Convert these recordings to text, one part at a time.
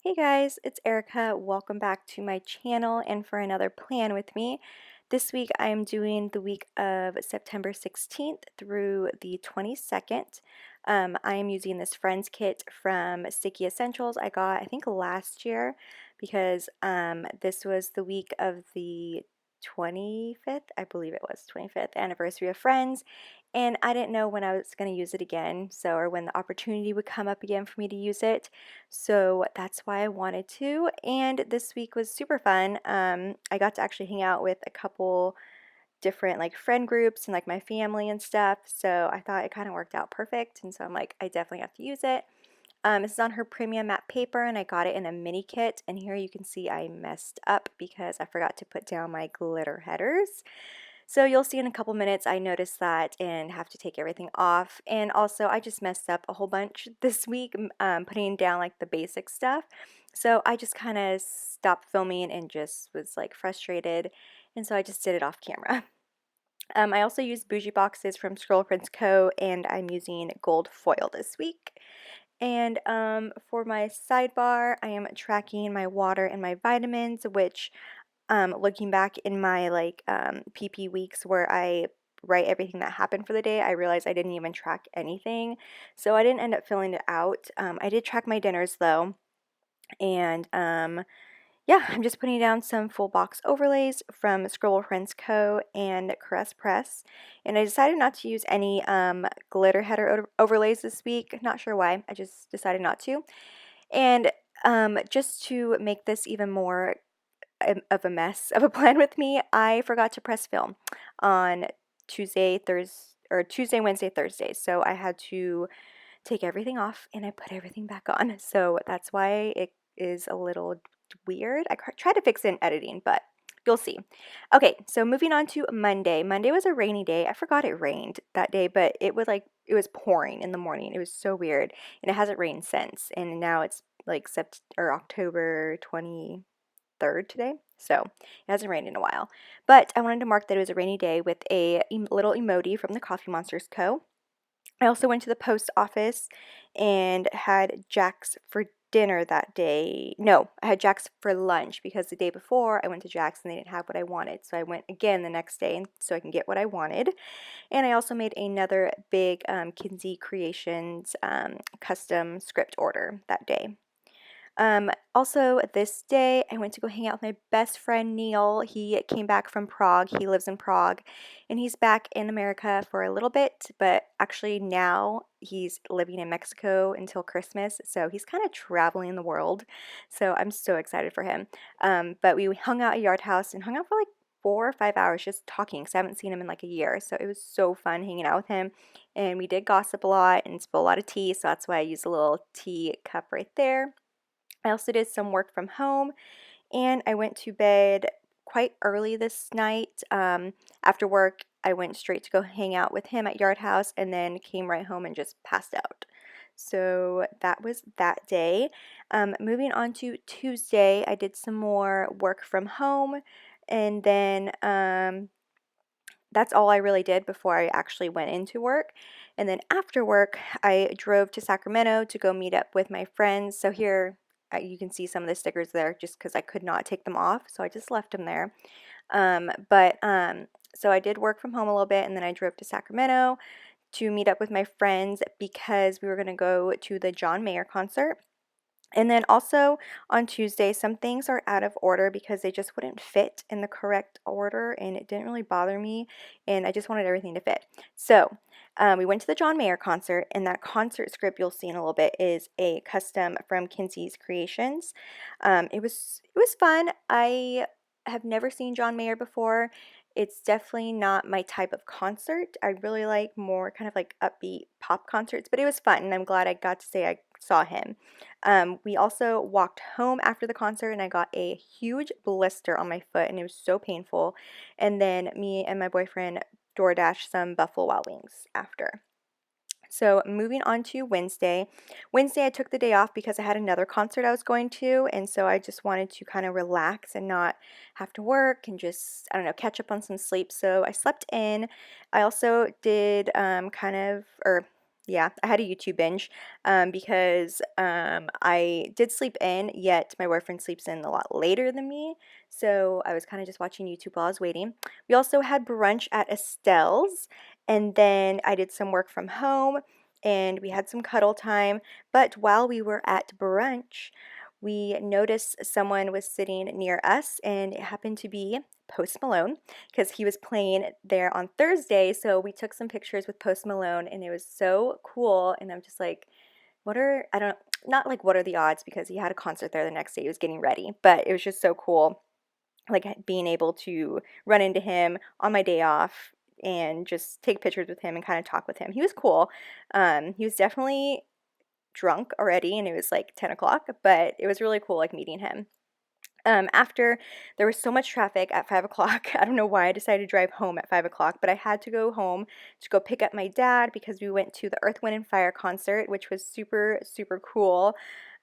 Hey guys, it's Erica. Welcome back to my channel and for another plan with me. This week I am doing the week of September 16th through the 22nd. I am using this Friends kit from Sticky Essentials I got I think last year because this was the week of the 25th, I believe it was 25th anniversary of Friends, and I didn't know when I was going to use it again, or when the opportunity would come up again for me to use it. So that's why I wanted to. And this week was super fun. I got to actually hang out with a couple different like friend groups and like my family and stuff. So I thought it kind of worked out perfect. And so I'm like, I definitely have to use it. This is on her premium matte paper and I got it in a mini kit. And here you can see I messed up because I forgot to put down my glitter headers. So you'll see in a couple minutes I noticed that and have to take everything off. And also I just messed up a whole bunch this week putting down like the basic stuff. So I just kind of stopped filming and just was like frustrated. And so I just did it off camera. I also used bougie boxes from Scroll Prints Co. and I'm using gold foil this week. And for my sidebar, I am tracking my water and my vitamins, which looking back in my like PP weeks where I write everything that happened for the day, I realized I didn't even track anything. So I didn't end up filling it out. I did track my dinners though. And yeah, I'm just putting down some full box overlays from Scribble Friends Co. and Caress Press. And I decided not to use any glitter header overlays this week. Not sure why. I just decided not to. And just to make this even more of a mess of a plan with me, I forgot to press film on Tuesday, Wednesday, Thursday. So I had to take everything off and I put everything back on. So that's why it is a little weird. I tried to fix it in editing, but you'll see. Okay, so moving on to Monday. Monday was a rainy day. I forgot it rained that day, but it was pouring in the morning. It was so weird, and it hasn't rained since. And now it's like October 23rd today. So it hasn't rained in a while. But I wanted to mark that it was a rainy day with a little emoji from the Coffee Monsters Co. I also went to the post office and had Jack's for dinner that day. No, I had Jack's for lunch because the day before I went to Jack's and they didn't have what I wanted. So I went again the next day so I can get what I wanted. And I also made another big Kinsey Creations custom script order that day. Also, this day, I went to go hang out with my best friend Neil. He came back from Prague. He lives in Prague, and he's back in America for a little bit, but actually now he's living in Mexico until Christmas, so he's kind of traveling the world. So I'm so excited for him. But we hung out at Yard House and hung out for like 4 or 5 hours just talking because I haven't seen him in like a year. So it was so fun hanging out with him. And we did gossip a lot and spill a lot of tea, so that's why I used a little tea cup right there. I also did some work from home and I went to bed quite early this night. After work, I went straight to go hang out with him at Yard House and then came right home and just passed out. So that was that day. Moving on to Tuesday, I did some more work from home and then that's all I really did before I actually went into work. And then after work, I drove to Sacramento to go meet up with my friends. So here you can see some of the stickers there just because I could not take them off. So I just left them there. So I did work from home a little bit and then I drove to Sacramento to meet up with my friends because we were going to go to the John Mayer concert. And then also on Tuesday, some things are out of order because they just wouldn't fit in the correct order and it didn't really bother me and I just wanted everything to fit. So we went to the John Mayer concert and that concert script you'll see in a little bit is a custom from Kinsey's Creations. It was fun. I have never seen John Mayer before. It's definitely not my type of concert. I really like more kind of like upbeat pop concerts, but it was fun and I'm glad I got to say I saw him. We also walked home after the concert and I got a huge blister on my foot and it was so painful. And then me and my boyfriend DoorDashed some Buffalo Wild Wings after. So moving on to Wednesday. Wednesday I took the day off because I had another concert I was going to and so I just wanted to kind of relax and not have to work and just, I don't know, catch up on some sleep. So I slept in. I also did Yeah, I had a YouTube binge because I did sleep in, yet my boyfriend sleeps in a lot later than me. So I was kind of just watching YouTube while I was waiting. We also had brunch at Estelle's, and then I did some work from home and we had some cuddle time. But while we were at brunch, we noticed someone was sitting near us, and it happened to be Post Malone because he was playing there on Thursday. So we took some pictures with Post Malone and it was so cool. And I'm just like, I don't, not like what are the odds because he had a concert there the next day. He was getting ready, but it was just so cool. Like being able to run into him on my day off and just take pictures with him and kind of talk with him. He was cool. He was definitely drunk already and it was like 10 o'clock, but it was really cool like meeting him. After there was so much traffic at 5 o'clock, I don't know why I decided to drive home at 5 o'clock, but I had to go home to go pick up my dad because we went to the Earth, Wind, and Fire concert, which was super, super cool.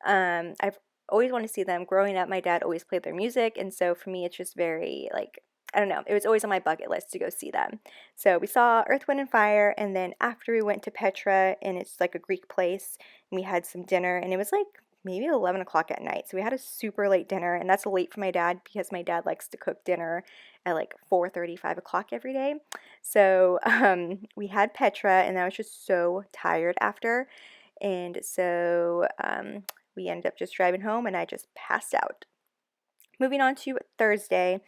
I've always wanted to see them. Growing up, my dad always played their music, and so for me, it's just very like, I don't know, it was always on my bucket list to go see them. So we saw Earth, Wind, and Fire, and then after we went to Petra, and it's like a Greek place, and we had some dinner, and it was like maybe 11 o'clock at night. So we had a super late dinner, and that's late for my dad because my dad likes to cook dinner at like 4:30, 5 o'clock every day. So we had Petra, and I was just so tired after. And so we ended up just driving home, and I just passed out. Moving on to Thursday.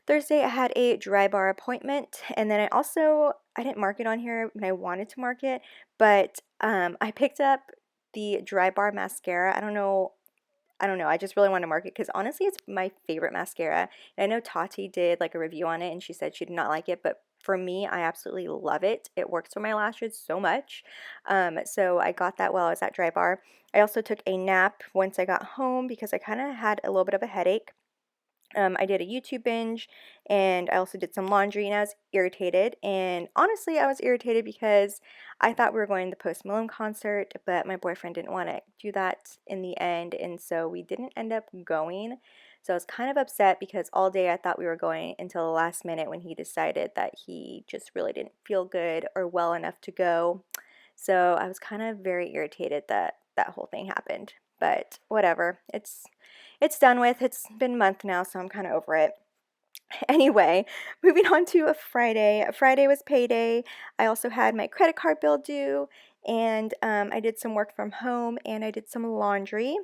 Thursday, I had a Drybar appointment, and then I didn't mark it on here, and I wanted to mark it, but I picked up the Drybar mascara. I don't know. I just really want to mark it because honestly, it's my favorite mascara. And I know Tati did like a review on it and she said she did not like it, but for me, I absolutely love it. It works for my lashes so much. So I got that while I was at Drybar. I also took a nap once I got home because I kind of had a little bit of a headache. I did a YouTube binge and I also did some laundry and I was irritated. And honestly, I was irritated because I thought we were going to the Post Malone concert, but my boyfriend didn't want to do that in the end. And so we didn't end up going. So I was kind of upset because all day I thought we were going until the last minute when he decided that he just really didn't feel good or well enough to go. So I was kind of very irritated that that whole thing happened. But whatever. It's done with. It's been a month now, so I'm kind of over it. Anyway, moving on to a Friday. Friday was payday. I also had my credit card bill due, and I did some work from home, and I did some laundry.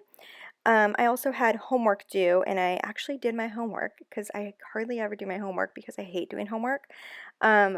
I also had homework due, and I actually did my homework because I hardly ever do my homework because I hate doing homework.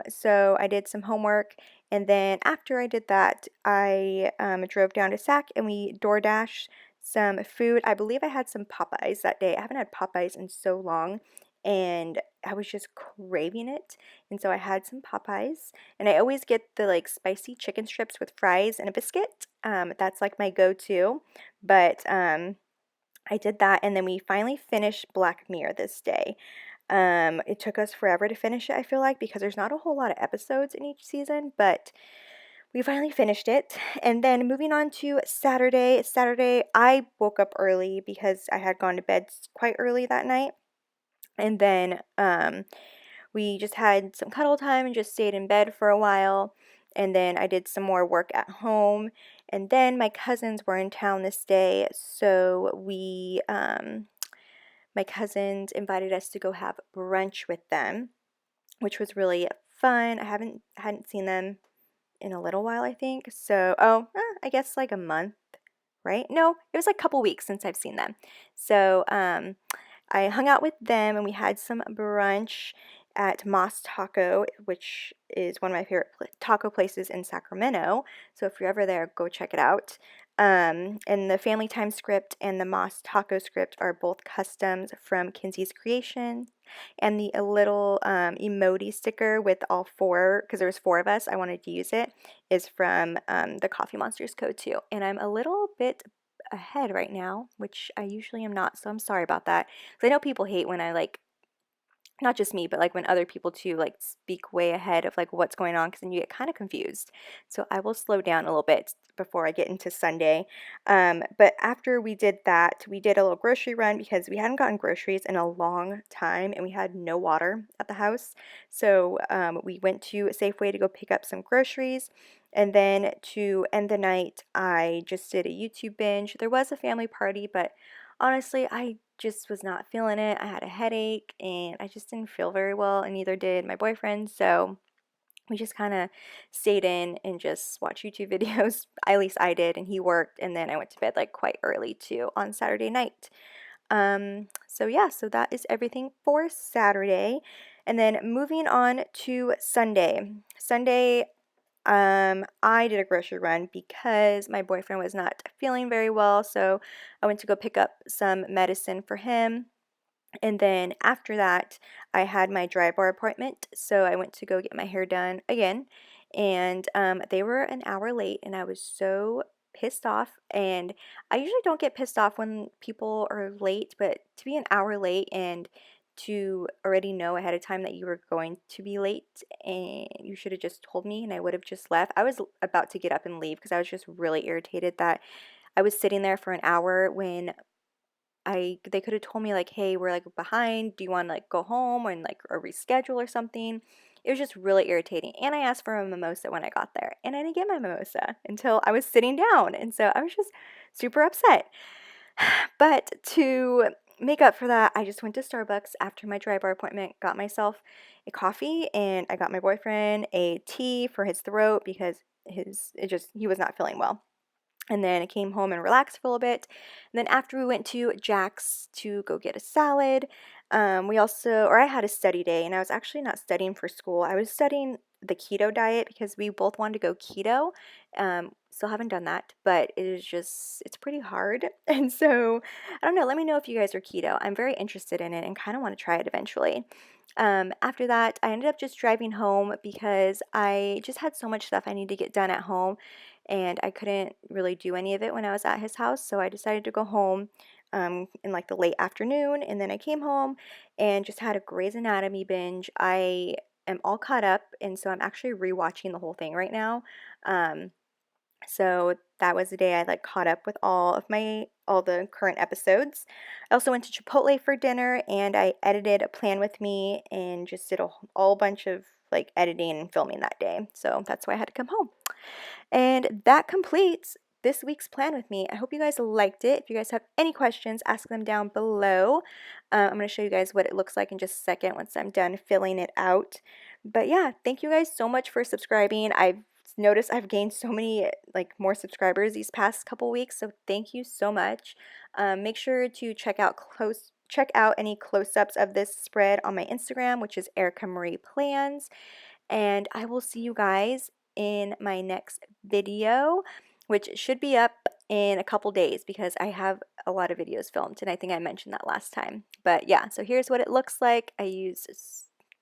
So I did some homework, and then after I did that, I drove down to Sac and we DoorDash some food. I believe I had some Popeyes that day. I haven't had Popeyes in so long, and I was just craving it. And so I had some Popeyes, and I always get the like spicy chicken strips with fries and a biscuit. That's like my go-to. But I did that, and then we finally finished Black Mirror this day. It took us forever to finish it, I feel like, because there's not a whole lot of episodes in each season, but we finally finished it. And then moving on to Saturday. Saturday, I woke up early because I had gone to bed quite early that night. And then we just had some cuddle time and just stayed in bed for a while. And then I did some more work at home. And then my cousins were in town this day, so my cousins invited us to go have brunch with them, which was really fun. I hadn't seen them in a little while, I think. So, I guess like a month, right? No, it was like a couple weeks since I've seen them. So, I hung out with them and we had some brunch at Moss Taco, which is one of my favorite taco places in Sacramento. So if you're ever there, go check it out. And the Family Time script and the Moss Taco script are both customs from Kinsey's Creation. And the little emoji sticker with all four, because there was four of us, I wanted to use it, is from the Coffee Monsters Code too. And I'm a little bit ahead right now, which I usually am not, so I'm sorry about that. Because I know people hate when I like, not just me, but like when other people too like speak way ahead of like what's going on, because then you get kind of confused. So I will slow down a little bit before I get into Sunday. But after we did that, we did a little grocery run because we hadn't gotten groceries in a long time and we had no water at the house. So we went to Safeway to go pick up some groceries. And then to end the night, I just did a YouTube binge. There was a family party, but honestly, I just was not feeling it. I had a headache and I just didn't feel very well, and neither did my boyfriend. So we just kind of stayed in and just watched YouTube videos. At least I did, and he worked, and then I went to bed like quite early too on Saturday night. So yeah, so that is everything for Saturday. And then moving on to Sunday. Sunday, I did a grocery run because my boyfriend was not feeling very well, so I went to go pick up some medicine for him. And then after that, I had my dry bar appointment, so I went to go get my hair done again. And they were an hour late, and I was so pissed off. And I usually don't get pissed off when people are late, but to be an hour late and to already know ahead of time that you were going to be late and you should have just told me and I would have just left. I was about to get up and leave because I was just really irritated that I was sitting there for an hour when they could have told me like, "Hey, we're like behind. Do you want to like go home and like or reschedule or something?" It was just really irritating. And I asked for a mimosa when I got there, and I didn't get my mimosa until I was sitting down. And so I was just super upset. But to make up for that, I just went to Starbucks after my dry bar appointment, got myself a coffee, and I got my boyfriend a tea for his throat because he was not feeling well. And then I came home and relaxed for a little bit. And then after we went to Jack's to go get a salad, I had a study day, and I was actually not studying for school. I was studying the keto diet because we both wanted to go keto. Still haven't done that, but it's pretty hard. And so, I don't know, let me know if you guys are keto. I'm very interested in it and kind of want to try it eventually. After that, I ended up just driving home because I just had so much stuff I need to get done at home and I couldn't really do any of it when I was at his house, so I decided to go home in like the late afternoon, and then I came home and just had a Grey's Anatomy binge. I am all caught up, and so I'm actually rewatching the whole thing right now. Um, so that was the day I like caught up with all the current episodes. I also went to Chipotle for dinner and I edited a plan with me and just did a whole bunch of like editing and filming that day. So that's why I had to come home. And that completes this week's plan with me. I hope you guys liked it. If you guys have any questions, ask them down below. I'm going to show you guys what it looks like in just a second once I'm done filling it out. But yeah, thank you guys so much for subscribing. I've noticed I've gained so many like more subscribers these past couple weeks, so thank you so much. Make sure to check out any close-ups of this spread on my Instagram, which is Erica Marie Plans. And I will see you guys in my next video, which should be up in a couple days because I have a lot of videos filmed, and I think I mentioned that last time. But yeah, so here's what it looks like. I used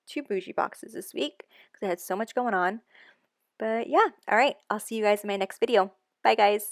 two bougie boxes this week because I had so much going on. But yeah, all right, I'll see you guys in my next video. Bye, guys.